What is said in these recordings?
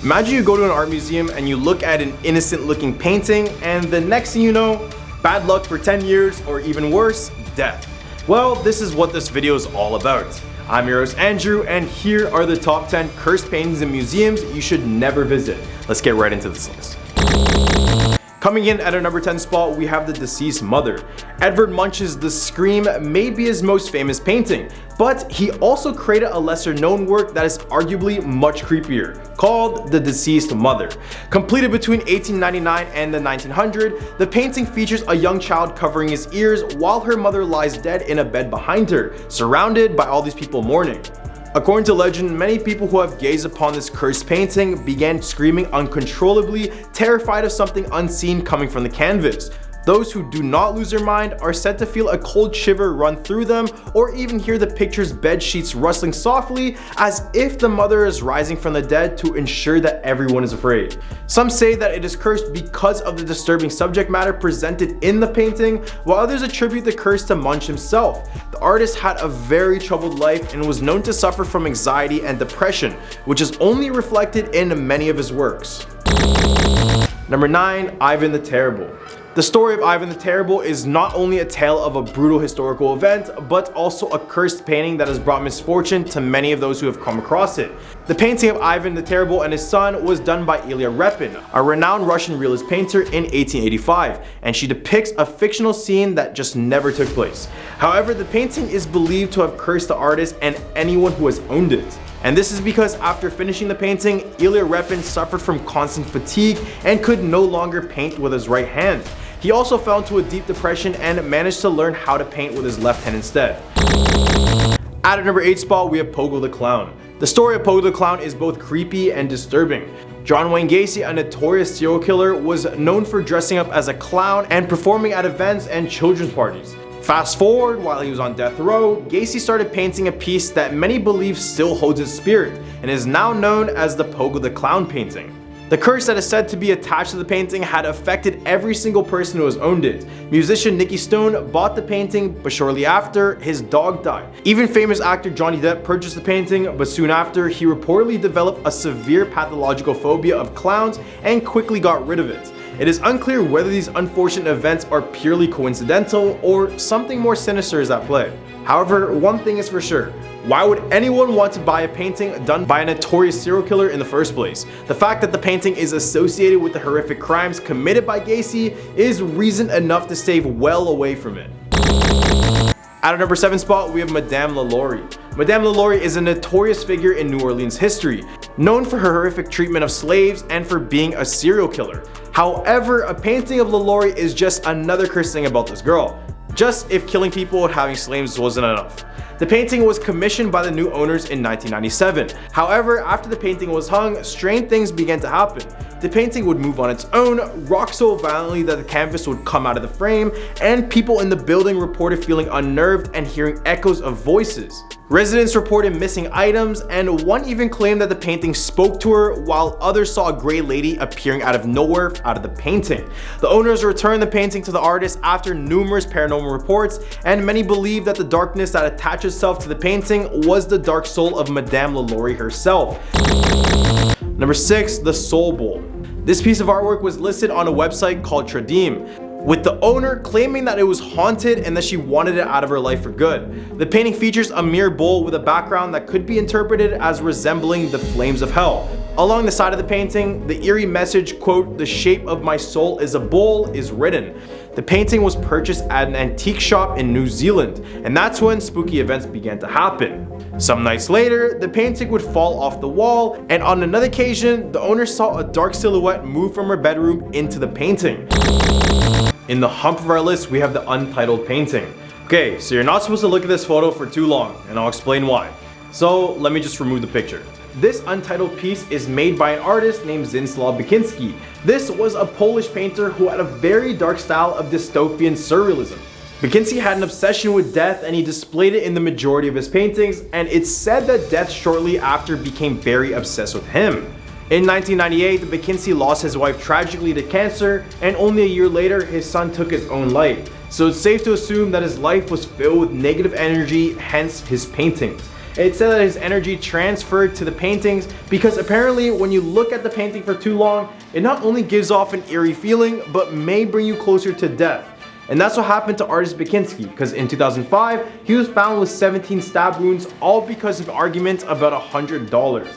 Imagine you go to an art museum and you look at an innocent looking painting, and the next thing you know, bad luck for 10 years, or even worse, death. Well, this is what this video is all about. I'm your host Andrew, and here are the top 10 cursed paintings in museums you should never visit. Let's get right into this list. Coming in at our number 10 spot, we have The Deceased Mother. Edvard Munch's The Scream may be his most famous painting, but he also created a lesser known work that is arguably much creepier, called The Deceased Mother. Completed between 1899 and the 1900s, the painting features a young child covering his ears while her mother lies dead in a bed behind her, surrounded by all these people mourning. According to legend, many people who have gazed upon this cursed painting began screaming uncontrollably, terrified of something unseen coming from the canvas. Those who do not lose their mind are said to feel a cold shiver run through them, or even hear the picture's bed sheets rustling softly as if the mother is rising from the dead to ensure that everyone is afraid. Some say that it is cursed because of the disturbing subject matter presented in the painting, while others attribute the curse to Munch himself. The artist had a very troubled life and was known to suffer from anxiety and depression, which is only reflected in many of his works. Number 9. Ivan the Terrible. The story of Ivan the Terrible is not only a tale of a brutal historical event, but also a cursed painting that has brought misfortune to many of those who have come across it. The painting of Ivan the Terrible and his son was done by Ilya Repin, a renowned Russian realist painter in 1885, and she depicts a fictional scene that just never took place. However, the painting is believed to have cursed the artist and anyone who has owned it. And this is because after finishing the painting, Ilya Repin suffered from constant fatigue and could no longer paint with his right hand. He also fell into a deep depression and managed to learn how to paint with his left hand instead. At our number 8 spot, we have Pogo the Clown. The story of Pogo the Clown is both creepy and disturbing. John Wayne Gacy, a notorious serial killer, was known for dressing up as a clown and performing at events and children's parties. Fast forward, while he was on death row, Gacy started painting a piece that many believe still holds his spirit and is now known as the Pogo the Clown painting. The curse that is said to be attached to the painting had affected every single person who has owned it. Musician Nicky Stone bought the painting, but shortly after, his dog died. Even famous actor Johnny Depp purchased the painting, but soon after, he reportedly developed a severe pathological phobia of clowns and quickly got rid of it. It is unclear whether these unfortunate events are purely coincidental or something more sinister is at play. However, one thing is for sure. Why would anyone want to buy a painting done by a notorious serial killer in the first place? The fact that the painting is associated with the horrific crimes committed by Gacy is reason enough to stay well away from it. At our number 7 spot, we have Madame Lalori. Madame Lalori is a notorious figure in New Orleans history, known for her horrific treatment of slaves and for being a serial killer. However, a painting of Lalori is just another cursed thing about this girl. Just if killing people and having slaves wasn't enough. The painting was commissioned by the new owners in 1997. However, after the painting was hung, strange things began to happen. The painting would move on its own, rock so violently that the canvas would come out of the frame, and people in the building reported feeling unnerved and hearing echoes of voices. Residents reported missing items, and one even claimed that the painting spoke to her, while others saw a gray lady appearing out of nowhere out of the painting. The owners returned the painting to the artist after numerous paranormal reports, and many believe that the darkness that attached itself to the painting was the dark soul of Madame Lalori herself. Number 6. The Soul Bowl. This piece of artwork was listed on a website called Tradim, with the owner claiming that it was haunted and that she wanted it out of her life for good. The painting features a mere bowl with a background that could be interpreted as resembling the flames of hell. Along the side of the painting, the eerie message, quote, "The shape of my soul is a bowl," is written. The painting was purchased at an antique shop in New Zealand, and that's when spooky events began to happen. Some nights later, the painting would fall off the wall, and on another occasion, the owner saw a dark silhouette move from her bedroom into the painting. In the hump of our list, we have the Untitled Painting. Okay, so you're not supposed to look at this photo for too long, and I'll explain why. So let me just remove the picture. This untitled piece is made by an artist named Zdzisław Beksiński. This was a Polish painter who had a very dark style of dystopian surrealism. Beksiński had an obsession with death, and he displayed it in the majority of his paintings, and it's said that death shortly after became very obsessed with him. In 1998, Beksiński lost his wife tragically to cancer, and only a year later, his son took his own life. So it's safe to assume that his life was filled with negative energy, hence his paintings. It said that his energy transferred to the paintings because apparently when you look at the painting for too long, it not only gives off an eerie feeling, but may bring you closer to death. And that's what happened to artist Bakinski, because in 2005, he was found with 17 stab wounds, all because of arguments about $100.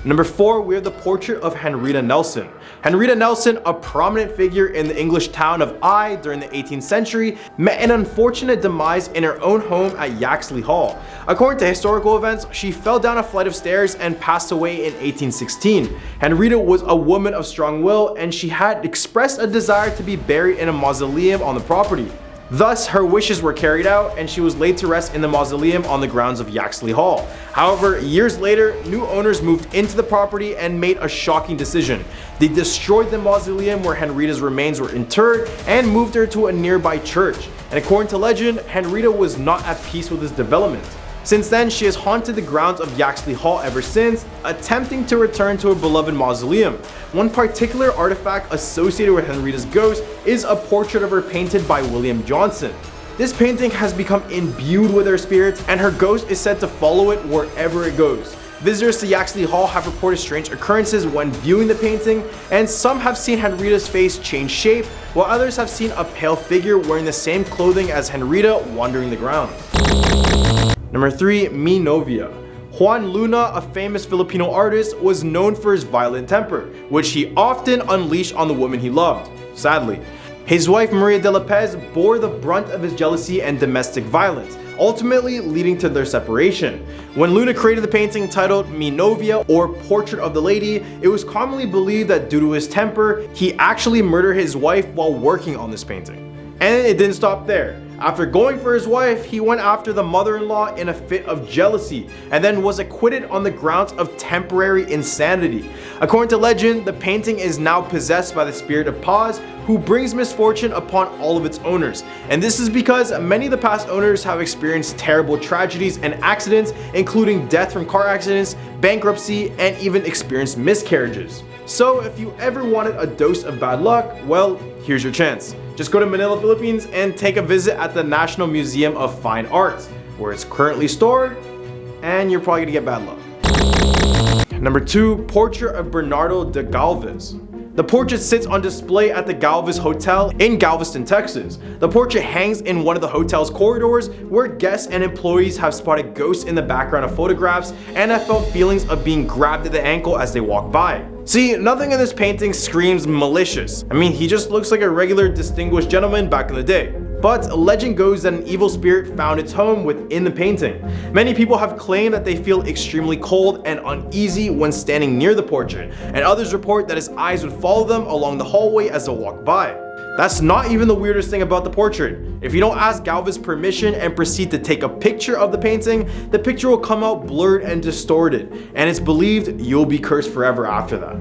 Number 4, we have the portrait of Henrietta Nelson. Henrietta Nelson, a prominent figure in the English town of Eye during the 18th century, met an unfortunate demise in her own home at Yaxley Hall. According to historical events, she fell down a flight of stairs and passed away in 1816. Henrietta was a woman of strong will, and she had expressed a desire to be buried in a mausoleum on the property. Thus, her wishes were carried out and she was laid to rest in the mausoleum on the grounds of Yaxley Hall. However, years later, new owners moved into the property and made a shocking decision. They destroyed the mausoleum where Henrietta's remains were interred and moved her to a nearby church. And according to legend, Henrietta was not at peace with this development. Since then, she has haunted the grounds of Yaxley Hall ever since, attempting to return to her beloved mausoleum. One particular artifact associated with Henrietta's ghost is a portrait of her painted by William Johnson. This painting has become imbued with her spirits, and her ghost is said to follow it wherever it goes. Visitors to Yaxley Hall have reported strange occurrences when viewing the painting, and some have seen Henrietta's face change shape, while others have seen a pale figure wearing the same clothing as Henrietta wandering the grounds. Number 3, Minovia. Juan Luna, a famous Filipino artist, was known for his violent temper, which he often unleashed on the woman he loved, sadly. His wife Maria de Lopez bore the brunt of his jealousy and domestic violence, ultimately leading to their separation. When Luna created the painting titled Minovia, or Portrait of the Lady, it was commonly believed that due to his temper, he actually murdered his wife while working on this painting. And it didn't stop there. After going for his wife, he went after the mother-in-law in a fit of jealousy, and then was acquitted on the grounds of temporary insanity. According to legend, the painting is now possessed by the spirit of Paz, who brings misfortune upon all of its owners. And this is because many of the past owners have experienced terrible tragedies and accidents, including death from car accidents, bankruptcy, and even experienced miscarriages. So if you ever wanted a dose of bad luck, well, here's your chance. Just go to Manila, Philippines and take a visit at the National Museum of Fine Arts, where it's currently stored, and you're probably gonna get bad luck. Number 2, portrait of Bernardo de Galvez. The portrait sits on display at the Galvez Hotel in Galveston, Texas. The portrait hangs in one of the hotel's corridors, where guests and employees have spotted ghosts in the background of photographs and have felt feelings of being grabbed at the ankle as they walk by. See, nothing in this painting screams malicious. I mean, he just looks like a regular distinguished gentleman back in the day. But legend goes that an evil spirit found its home within the painting. Many people have claimed that they feel extremely cold and uneasy when standing near the portrait, and others report that his eyes would follow them along the hallway as they walk by. That's not even the weirdest thing about the portrait. If you don't ask Galvez permission and proceed to take a picture of the painting, the picture will come out blurred and distorted, and it's believed you'll be cursed forever after that.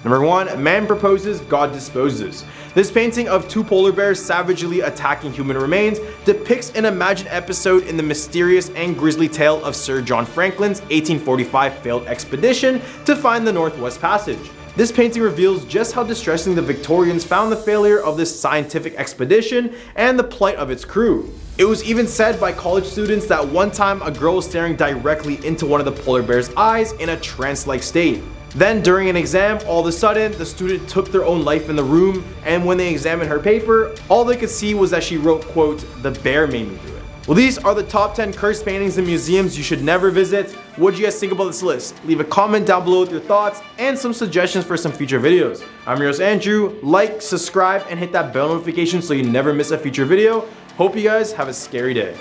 Number 1, man proposes, God disposes. This painting of 2 polar bears savagely attacking human remains depicts an imagined episode in the mysterious and grisly tale of Sir John Franklin's 1845 failed expedition to find the Northwest Passage. This painting reveals just how distressing the Victorians found the failure of this scientific expedition and the plight of its crew. It was even said by college students that one time a girl was staring directly into one of the polar bear's eyes in a trance-like state. Then during an exam, all of a sudden, the student took their own life in the room, and when they examined her paper, all they could see was that she wrote, quote, "The bear made me do it." Well, these are the top 10 cursed paintings in museums you should never visit. What do you guys think about this list? Leave a comment down below with your thoughts and some suggestions for some future videos. I'm your host Andrew. Like, subscribe, and hit that bell notification so you never miss a future video. Hope you guys have a scary day.